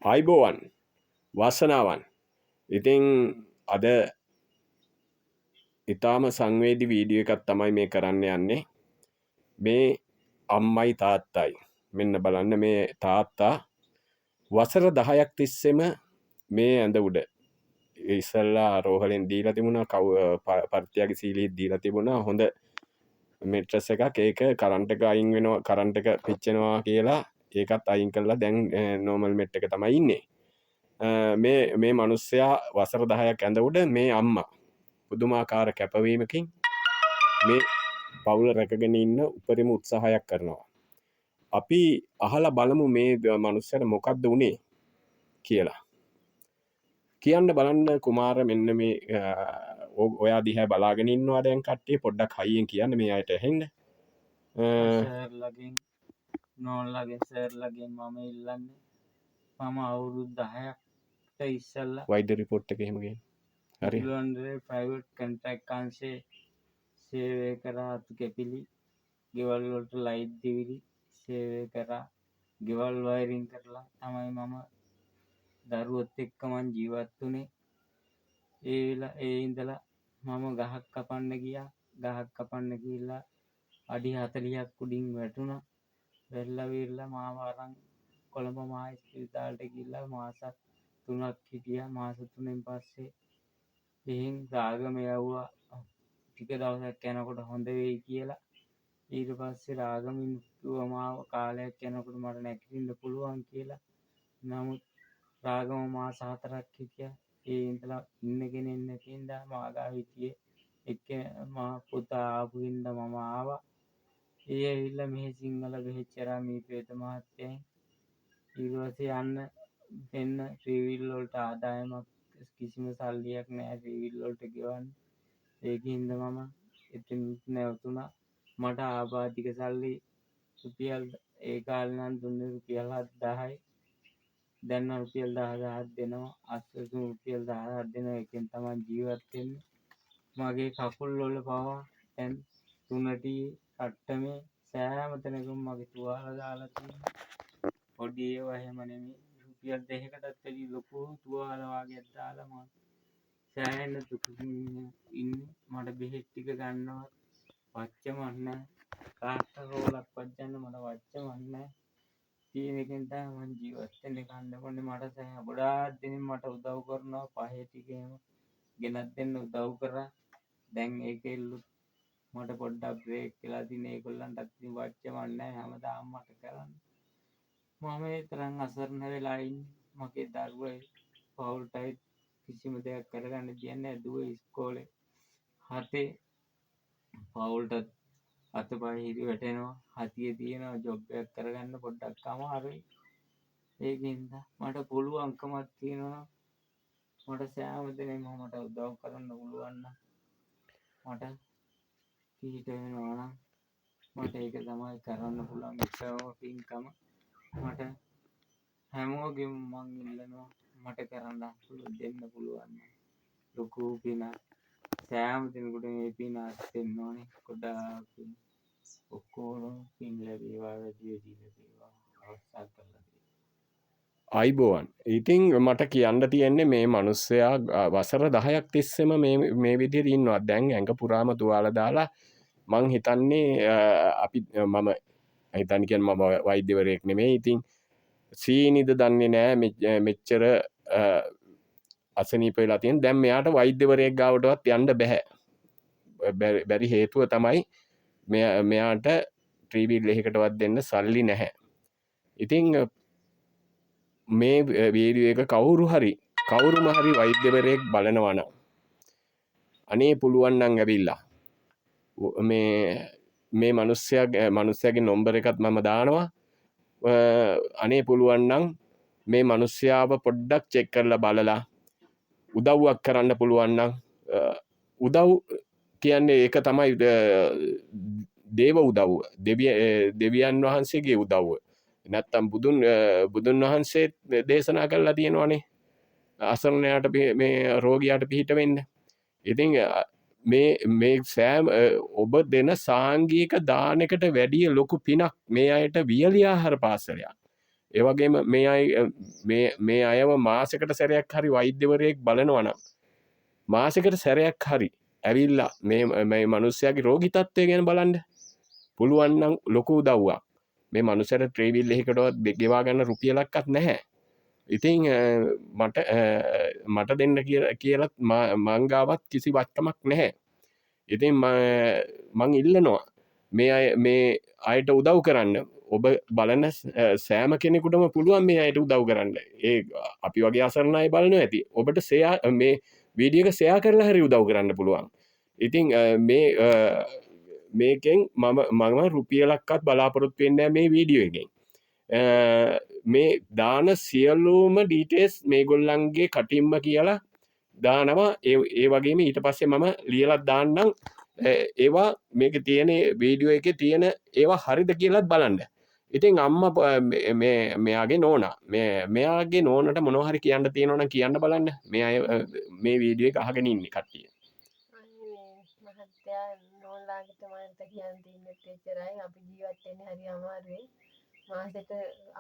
ආයිබෝවන් වාසනාවන්. ඉතින් අද ඉතාම සංවේදී වීඩියෝ එකක් තමයි මේ කරන්න යන්නේ. මේ අම්මයි තාත්තයි. මෙන්න බලන්න මේ තාත්තා වසර 10ක් තිස්සෙම මේ ඇඳ උඩ ඉස්සල්ලා රෝහලෙන් දීලා තිබුණා පර්තියාගේ සීලීත් දීලා තිබුණා හොඳ මෙට්‍රස් එකක්. ඒක කරන්ට් එක අයින් වෙනවා, කරන්ට් එක පිච්චෙනවා කියලා ඒකත් අයින් කරලා දැන් නෝමල් මෙට් එක තමයි ඉන්නේ. මේ මනුස්සයා වසර 10ක් ඇඳ උඩ මේ අම්මා පුදුමාකාර කැපවීමකින් මේ පවුල රැකගෙන ඉන්න උපරිම උත්සාහයක් කරනවා. අපි අහලා බලමු මේ මනුස්සයාට මොකද්ද උනේ කියලා. කියන්න බලන්න කුමාර මෙන්න මේ ඔයා දිහා බලාගෙන ඉන්නවා දැන් කට්ටිය. පොඩ්ඩක් හයියෙන් කියන්න මේ අයට ඇහෙන්න. සර්ලගෙන් නෝල්ලගේ සර්ලගෙන් මම ඉල්ලන්නේ මම අවුරුදු 10ක් ඉස්සල්ලා වෛද්‍ය රිපෝට් එක එහෙම ගේන්න. හරි. ප්‍රයිවට් කන්ට්‍රැක්ට් අංශේ සේවය කරා. අතු කැපිලි ගෙවල් වලට ලයිට් දිවිලි සේවය කරා. ගෙවල් වයරින් කරලා තමයි මම දරුවොත් එක්ක මං ජීවත් වුණේ. ඒ ඉඳලා මම ගහක් කපන්න ගියා. ගහක් කපන්න ගිහිල්ලා අඩි 40ක් උඩින් වැටුණා. වැල්ලා විරලා මාව අරන් කොළඹ මහා ස්පිරිතාලට ගිහිල්ලා මාස 3ක් හිටියා. මාස 3න් පස්සේ එහෙන් රාගම යවුවා. ටික දවසක් යනකොට හොඳ වෙයි කියලා. ඊට පස්සේ රාගමින් කිව්වා මාව කාලයක් යනකොට මට නැගිටින්න පුළුවන් කියලා. නමුත් රාගම මාස 4ක් හිටියා. ඒ ඉඳලා ඉන්න කෙනෙක් නැති හින්දා මා ගාව හිටියේ මා පුතා ආපු හින්දා මම ආවා. ඒ ඇවිල්ලා මෙහි සිංහල බෙහෙච්චරා මේ ප්‍රේත මහත්තයන් ඊට පස්සේ යන්න දෙන්න ට්‍රීවිල් වලට ආදායමක් කිසිම සල්ලියක් නැහැ ට්‍රීවිල් වලට ගෙවන්න. ඒකින්ද මම එතන නැවතුණා. මට ආබාධික සල්ලි රුපියල් ඒ කාලේ නම් දුන්නේ රුපියල් 7000යි. දැන් නම් රුපියල් 10000ක් දෙනවා. අස්සතුන් රුපියල් 10000ක් දෙනවා. එකෙන් තමයි ජීවත් වෙන්නේ. මගේ කකුල් වල පවා දැන් තුනටි කට්ටමේ සෑම තැනකම මගේ තුවාල දාලා තියෙනවා. පොඩි ඒවා එහෙම නෙමෙයි. රුපියල් 2කටත් වැඩි ලොකු තුවාල වගේක් දාලා මම සෑහෙන දුකින් ඉන්නේ. මට බෙහෙත් ටික ගන්නවත් වච්චමක් නැහැ. කාස්ටර් රෝලක්වත් ගන්න මට වච්චමක් නැහැ. තියෙන එකෙන් තමයි මම ජීවත් වෙන්නේ. කන්න බොන්නේ මට සෑහෙන ගොඩාක් දෙනෙක් මට උදව් කරනවා. පහේ ටික එහෙම ගෙනත් දෙන්න උදව් කරා. දැන් ඒකෙල්ලුත් මට පොඩ්ඩක් බ්‍රේක් වෙලා තියෙන. ඒගොල්ලන්ටත් ඉතින් වච්චමක් නැහැ. හැමදාම මට කරන්නේ. මම ඒ තරම් අසරණ වෙලා ඉන්නේ. මගේ දරුවයි පවුල්ටයි කිසිම දෙයක් කරගන්න දෙන්නේ නැහැ. දුව ඉස්කෝලේ 7 පවුල්ටත් අතපය හිරි වැටෙනවා. හතිය තියෙනවා. ජොබ් එකක් කරගන්න පොඩ්ඩක් අමාරුයි. ඒකින්ද මට පුළුවන්කමක් තියෙනවා. මට සෑම දෙනෙක්ම මට උදව් කරන්න පුළුවන් නම් මට පිට වෙනවා නම් මට ඒක තමයි කරන්න පුළුවන් එකම පින්කම. මට හැමෝගෙම මං ඉල්ලනවා මට කරන්න දෙන්න පුළුවන් ලොකු පිනක්. සෑම දෙනෙකුට මේ පින අත්වෙන්න ඕනේ. ගොඩාක් පින්. ඔක්කොම පින් ලැබේවා, වැඩි වැඩි ලැබේවා. අවස්ථා කරලා ආයිබෝවන්. ඉතින් මට කියන්න තියෙන්නේ මේ මනුස්සයා වසර 10ක් තිස්සෙම මේ විදිහට ඉන්නවා. දැන් ඇඟ පුරාම තුවාල දාලා මං හිතන්නේ අපි මම හිතන්නේ කියන්නේ මම වෛද්‍යවරයෙක් නෙමෙයි. ඉතින් සීනිද දන්නේ නැහැ මෙච්චර අසනීප වෙලා තියෙන. දැන් මෙයාට වෛද්‍යවරයෙක් ගාවටවත් යන්න බෑ. බැරි හේතුව තමයි මෙයාට ට්‍රීවිල් එකකටවත් දෙන්න සල්ලි නැහැ. ඉතින් මේ වීඩියෝ එක කවුරුම හරි වෛද්‍යවරයෙක් බලනවා නම් අනේ පුළුවන් නම් ඇවිල්ලා මේ මනුස්සයාගේ නම්බර් එකත් මම දානවා. අනේ පුළුවන් නම් මේ මනුස්සයාව පොඩ්ඩක් චෙක් කරලා බලලා උදව්වක් කරන්න පුළුවන් නම් උදව් කියන්නේ ඒක තමයි දේව උදව්ව. දෙවියන් වහන්සේගේ උදව්ව. නැත්තම් බුදුන් වහන්සේ දේශනා කරලා තියෙනවානේ අසරණයාට මේ රෝගියාට පිහිට වෙන්න. ඉතින් මේ සෑම ඔබ දෙන සාංගික දානකට වැඩිය ලොකු පිනක් මේ අයට වියලි ආහාර පාර්සලයක්. ඒ වගේම මේ අයව මාසෙකට සැරයක් හරි වෛද්‍යවරයෙක් බලනවා නම් මාසෙකට සැරයක් හරි ඇවිල්ලා මේ මිනිස්යාගේ රෝගී තත්ත්වය ගැන බලන්න පුළුවන් නම් ලොකු උදව්වක්. මේ මනුස්සයාට ට්‍රේවිල් එකකටවත් ගෙවා ගන්න රුපියලක්වත් නැහැ. ඉතින් මට දෙන්න කියලත් මං ගාවත් කිසි වත්කමක් නැහැ. ඉතින් මං ඉල්ලනවා මේ අයට උදව් කරන්න. ඔබ බලන සෑම කෙනෙකුටම පුළුවන් මේ අයට උදව් කරන්න. ඒ අපි වගේ අසරණ අය බලනවා ඇති. ඔබට මේ වීඩියෝ එක ෂෙයා කරලා හරි උදව් කරන්න පුළුවන්. ඉතින් මේකෙන් මම රුපියලක්වත් බලාපොරොත්තු වෙන්නේ නැහැ මේ වීඩියෝ එකෙන්. මේ දාන සියලුම ඩීටේල්ස් මේගොල්ලන්ගේ කටින්ම කියලා දානවා. ඒ වගේම ඊට පස්සේ මම ලියලා දාන්නම් ඒවා මේක තියෙන වීඩියෝ එකේ තියෙන ඒවා හරිද කියලාත් බලන්න. ඉතින් අම්මා මෙයාගේ නෝනා මෙයාගේ නෝනට මොනවා හරි කියන්න තියෙනවා නම් කියන්න බලන්න. මේ වීඩියෝ එක අහගෙන ඉන්නේ කට්ටිය. මහත්තයා නෝනාගේ මට කියන්න තියෙන්නේ එච්චරයි. අපි ජීවත් වෙන්නේ හරි අමාරුයි. මාසෙට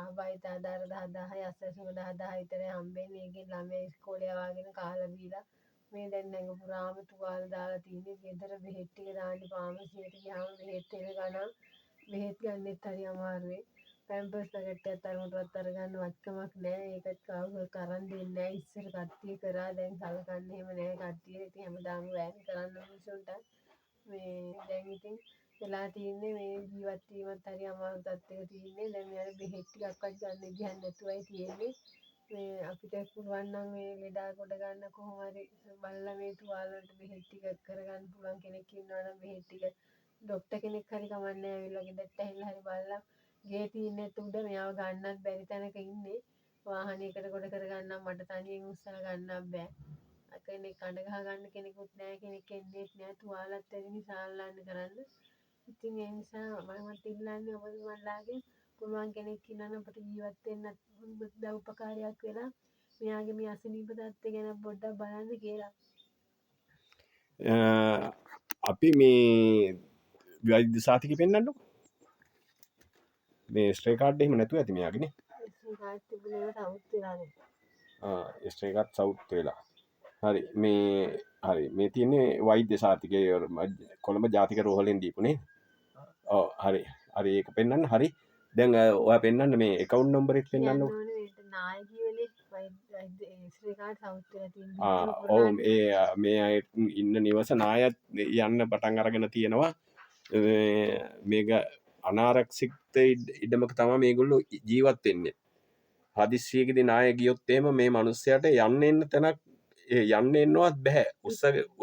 ආබායිත ආදාර 10,000යි අස්සසුම 10,000 විතර හම්බෙන්නේ. ඒකෙන් ළමයි ඉස්කෝලේ යවාගෙන කාලා බීලා මේ දැන් නැඟ පුරාම තුවාල දාලා තියෙන්නේ. ගෙදර බෙහෙත් ටික දාන්නේ ෆාමසියට ගියාම බෙහෙත් එන ගණන් බෙහෙත් ගන්නෙත් හරි අමාරුයි. පැම්පර්ස් පැකට් එකක් තරමටවත් අරගන්න වත්කමක් නැහැ. ඒකත් කවුරුත් කරන් දෙන්නේ නැහැ. ඉස්සර කට්ටිය කරා දැන් සලකන්නේ එහෙම නැහැ කට්ටිය. ඉතින් හැමදාම වැය කරන්න මිනිසුන්ට මේ දැන් ඉතින් වෙලා තියන්නේ මේ ජීවත් වීමත් හරි අමාරු තත්ත්වයක තියන්නේ. දැන් මෙයාලා බෙහෙත් ටිකක්වත් ගන්න විදිහක් නැතුවයි තියෙන්නේ. මේ අපිට පුළුවන් නම් මේ ලෙඩා කොට ගන්න කොහොම හරි බලලා මේ තුවාල වලට බෙහෙත් ටික කරගන්න පුළුවන් කෙනෙක් ඉන්නවා නම් බෙහෙත් ටික ડોක්ටර් කෙනෙක් හරි කමන්නේ ඇවිල්ලා ගෙදරට ඇවිල්ලා හරි බලලා ගේ තියන්නේ උඩ මෙයාව ගන්නත් බැරි තැනක ඉන්නේ. වාහනයකට කොට කරගන්නම් මට තනියෙන් උස්සලා ගන්නත් බෑ. කෙනෙක් අඬ ගහ ගන්න කෙනෙකුත් නැහැ. කෙනෙක් එන්නේත් නැහැ. තුවාලත් ඇති නිසා අල්ලන්න කරන්න. ඉතින් ඒ නිසා මම ඉල්ලන්නේ ඔබතුමන්ලාගෙන් පුළුවන් කෙනෙක් ඉන්නවා නම් අපිට ජීවත් වෙන්න උදව් උපකාරයක් වෙලා මෙයාගේ මේ අසනීප තත්ත්වය ගැන පොඩ්ඩක් බලන්න කියලා. අපි මේ වෛද්‍ය සාතික පෙන්වන්නකො. මේ ස්ට්‍රේ කාඩ් එහෙම නැතුව ඇති මෙයාගේනේ. ස්ට්‍රේ කාඩ් තිබුණේ සවුත් වෙලානේ. ස්ට්‍රේ කාඩ් සවුත් වෙලා. හරි මේ තියෙන්නේ වෛද්‍ය සාතිකයේ කොළඹ ජාතික රෝහලෙන් දීපුනේ. ඔව් හරි ඒක පෙන්වන්න. හරි දැන් ඔයා පෙන්වන්න මේ account number එක පෙන්වන්නකො. නායකයෝනේ වෛද්‍ය ස්ට්‍රේ කාඩ් සවුත් වෙලා තියෙනවා. ඔව් මේ අය ඉන්න නිවස නායත් යන්න පටන් අරගෙන තියෙනවා. මේක අනාරක්ෂිත ඉඩමක තමයි මේගොල්ලෝ ජීවත් වෙන්නේ. හදිස්සියකදී නාය ගියොත් එහෙම මේ මිනිස්සයාට යන්න එන්න තැනක් යන්න එන්නවත් බෑ.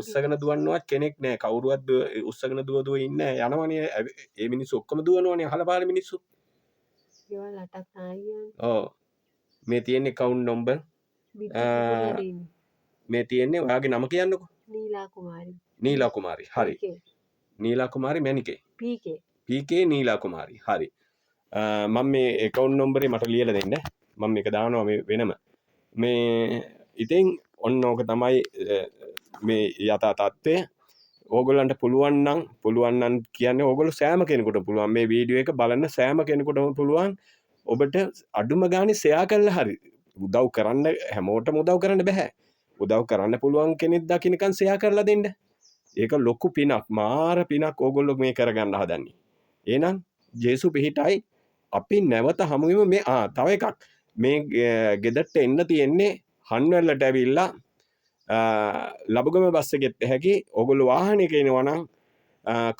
උස්සගෙන දුවන්නවත් කෙනෙක් නෑ. කවුරුවත් උස්සගෙන දුව ඉන්නේ යනවනේ. ඒ මිනිස්සු ඔක්කොම දුවනවනේ අහලපාල මිනිස්සු. ඒවල් 8ක් නායකයන්. ඔව් මේ තියෙන්නේ account number. මේ තියෙන්නේ ඔයාගේ නම කියන්නකෝ. නීලා කුමාරි. හරි. නීලා කුමාරි මැනිකේ. PK නීලා කුමාරි. හරි. මම මේ account number මට ලියලා දෙන්න. මම මේක දානවා මේ වෙනම. මේ ඉතින් ඔන්න ඕක තමයි මේ යථා තත්ත්වය. ඕගොල්ලන්ට පුළුවන් නම් කියන්නේ ඕගොල්ලෝ සෑම කෙනෙකුට පුළුවන් මේ වීඩියෝ එක බලන්න සෑම කෙනෙකුටම පුළුවන් ඔබට අඩුම ගානේ ෂෙයා කරලා හරි උදව් කරන්න හැමෝටම උදව් කරන්න බෑ. උදව් කරන්න පුළුවන් කෙනෙක් දකින්නකන් ෂෙයා කරලා දෙන්න. ඒක ලොකු පිනක් මාර පිනක් ඕගොල්ලෝ මේ කරගන්න හදන්නේ. එහෙනම් ජේසු පිහිටයි අපි නැවත හමුවෙමු මේ තව එකක් මේ ගෙදරට එන්න තියෙන්නේ හන්වැල්ලට ඇවිල්ලා ලබුගම බස් එකෙත් හැකි ඔගොල්ලෝ වාහනයක එනවා නම්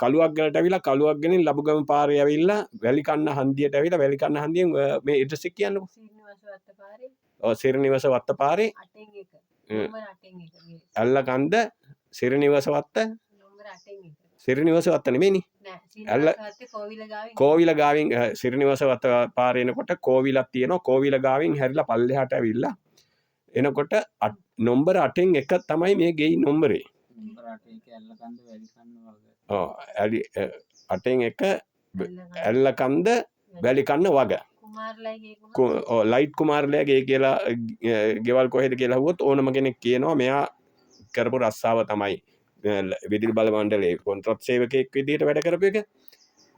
කළුවක් ගලට ඇවිල්ලා කළුවක් ගෙනින් ලබුගම පාරේ ඇවිල්ලා වැලිකන්න හන්දියට ඇවිල්ලා වැලිකන්න හන්දියෙන් මේ ඇඩ්‍රස් එක කියන්නකෝ. සිරිනිවස වත්ත පාරේ 8 ඇල්ලකන්ද සිරිනිවස වත්ත සිරිනිවස වත්ත නෙමෙයිනේ. කෝවිල ගාවින් සිරිනිවස වත්ත පාරේ එනකොට කෝවිලක් තියෙනවා. කෝවිල ගාවින් හැරිලා පල්ලෙහාට ඇවිල්ලා එනකොට නම්බර 8න් එක තමයි මේ ගෙයි නම්බරේ. නම්බර 8 එක ඇල්ලකන්ද වැලිකන්න වගේ. ඔව් 8න් එක ඇල්ලකන්ද වැලිකන්න වග. ලයිට් කුමාරලයාගේ කියලා ගෙවල් කොහෙද කියලා හුවොත් ඕනම කෙනෙක් කියනවා මෙයා කරපු රස්සාව තමයි විදුලි බල මණ්ඩලයේ කොන්ත්‍රාත් සේවකයෙක් විදිහට වැඩ කරපු එක.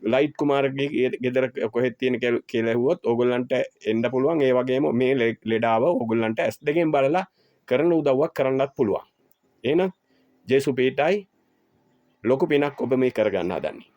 ලයිට් කුමාරගේ ගෙදර කොහෙත් තියෙන කියලා ඇහුවොත් ඕගොල්ලන්ට එන්න පුළුවන්. ඒ වගේම මේ ලෙඩාව ඕගොල්ලන්ට S2 බලලා කරන උදව්වක් කරන්නත් පුළුවන්. එහෙනම් ජේසු පීටයි ලොකු පිනක් ඔබ මේ කරගන්න හදන්නේ.